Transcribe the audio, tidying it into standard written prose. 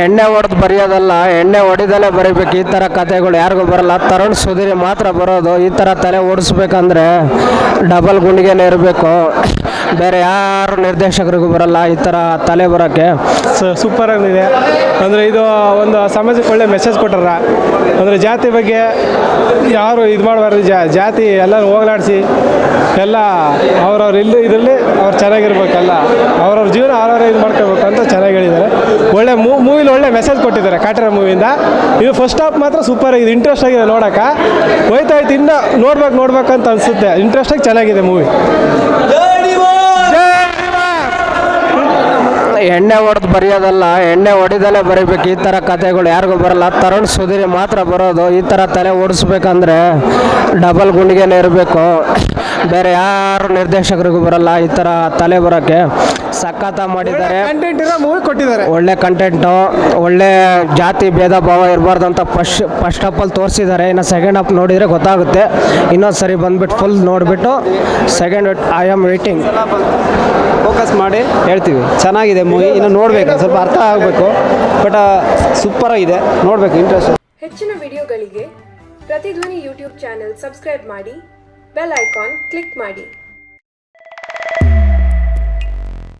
ಎಣ್ಣೆ ಹೊಡೆದು ಬರೆಯೋದಲ್ಲ, ಎಣ್ಣೆ ಹೊಡಿದಲ್ಲೇ ಬರೀಬೇಕು. ಈ ಥರ ಕಥೆಗಳು ಯಾರಿಗೂ ಬರಲ್ಲ. ತರುಣ್ ಸುಧೀರ್ ಮಾತ್ರ ಬರೋದು. ಈ ಥರ ತಲೆ ಓಡಿಸ್ಬೇಕಂದ್ರೆ ಡಬಲ್ ಗುಂಡಿಗೆನೇ ಇರಬೇಕು. ಬೇರೆ ಯಾರು ನಿರ್ದೇಶಕರಿಗೂ ಬರಲ್ಲ ಈ ಥರ ತಲೆ ಬರೋಕ್ಕೆ. ಸೂಪರ್ ಆಗಿದೆ. ಅಂದರೆ ಇದು ಒಂದು ಸಮಾಜಕ್ಕೆ ಒಳ್ಳೆ ಮೆಸೇಜ್ ಕೊಟ್ಟಾರ. ಅಂದರೆ ಜಾತಿ ಬಗ್ಗೆ ಯಾರು ಇದು ಮಾಡಬಾರ್ದು, ಜಾತಿ ಎಲ್ಲರೂ ಹೋಗಲಾಡಿಸಿ ಎಲ್ಲ ಅವ್ರವ್ರು ಇದರಲ್ಲಿ ಅವ್ರು ಚೆನ್ನಾಗಿರ್ಬೇಕಲ್ಲ, ಅವ್ರವ್ರ ಜೀವನ ಅವ್ರವ್ರೆ ಇದು ಮಾಡ್ಕೋಬೇಕು ಅಂತ ಚೆನ್ನಾಗಿ ಹೇಳಿದ್ದಾರೆ. ಒಳ್ಳೆ ಮೂವಿಲಿ ಒಳ್ಳೆ ಮೆಸೇಜ್ ಕೊಟ್ಟಿದ್ದಾರೆ ಕಾಟೇರ ಮೂವಿಯಿಂದ. ಇದು ಫಸ್ಟ್ ಹಾಫ್ ಮಾತ್ರ ಸೂಪರ್ ಆಗಿದೆ, ಇಂಟ್ರೆಸ್ಟ್ ಆಗಿದೆ ನೋಡೋಕೆ. ಹೋಯ್ತಾ ಇನ್ನು ನೋಡ್ಬೇಕಂತ ಅನಿಸುತ್ತೆ. ಇಂಟ್ರೆಸ್ಟಾಗಿ ಚೆನ್ನಾಗಿದೆ ಮೂವಿ. ಎಣ್ಣೆ ಹೊಡೆದು ಬರೆಯೋದಲ್ಲ, ಎಣ್ಣೆ ಹೊಡಿದಲ್ಲೇ ಬರೀಬೇಕು. ಈ ಥರ ಕಥೆಗಳು ಯಾರಿಗೂ ಬರಲ್ಲ. ತರುಣ್ ಸುಧೀರ್ ಮಾತ್ರ ಬರೋದು. ಈ ಥರ ತಲೆ ಓಡಿಸ್ಬೇಕಂದ್ರೆ ಡಬಲ್ ಗುಂಡಿಗೆನೇ ಇರಬೇಕು. ಬೇರೆ ಯಾರು ನಿರ್ದೇಶಕರಿಗೂ ಬರಲ್ಲ ಈ ಥರ ತಲೆ ಬರೋಕ್ಕೆ. ಸಖತ್ತ ಮಾಡಿದ್ದಾರೆ, ಕಂಟೆಂಟ್ ಇರೋ ಮೂವಿ ಕೊಟ್ಟಿದ್ದಾರೆ. ಒಳ್ಳೆ ಕಂಟೆಂಟು, ಒಳ್ಳೆ ಜಾತಿ ಭೇದ ಭಾವ ಇರಬಾರ್ದು ಅಂತ ಫಸ್ಟ್ ಹಾಫಲ್ಲಿ ತೋರಿಸಿದ್ದಾರೆ. ಇನ್ನು ಸೆಕೆಂಡ್ ಹಾಫ್ ನೋಡಿದರೆ ಗೊತ್ತಾಗುತ್ತೆ. ಇನ್ನೊಂದು ಸರಿ ಬಂದುಬಿಟ್ಟು ಫುಲ್ ನೋಡಿಬಿಟ್ಟು second I am waiting. Focus ಮಾಡಿ ಹೇಳ್ತೀವಿ. ಚೆನ್ನಾಗಿದೆ ಮೂವಿ, ಇನ್ನು ನೋಡಬೇಕು, ಸ್ವಲ್ಪ ಅರ್ಥ ಆಗಬೇಕು. ಬಟ್ ಸೂಪರಾಗಿದೆ, ನೋಡಬೇಕು, ಇಂಟ್ರೆಸ್ಟ್. ಹೆಚ್ಚಿನ ವಿಡಿಯೋಗಳಿಗೆ ಪ್ರತಿಧ್ವನಿ ಯೂಟ್ಯೂಬ್ ಚಾನೆಲ್ ಸಬ್ಸ್ಕ್ರೈಬ್ ಮಾಡಿ, ಬೆಲ್ ಐಕಾನ್ ಕ್ಲಿಕ್ ಮಾಡಿ.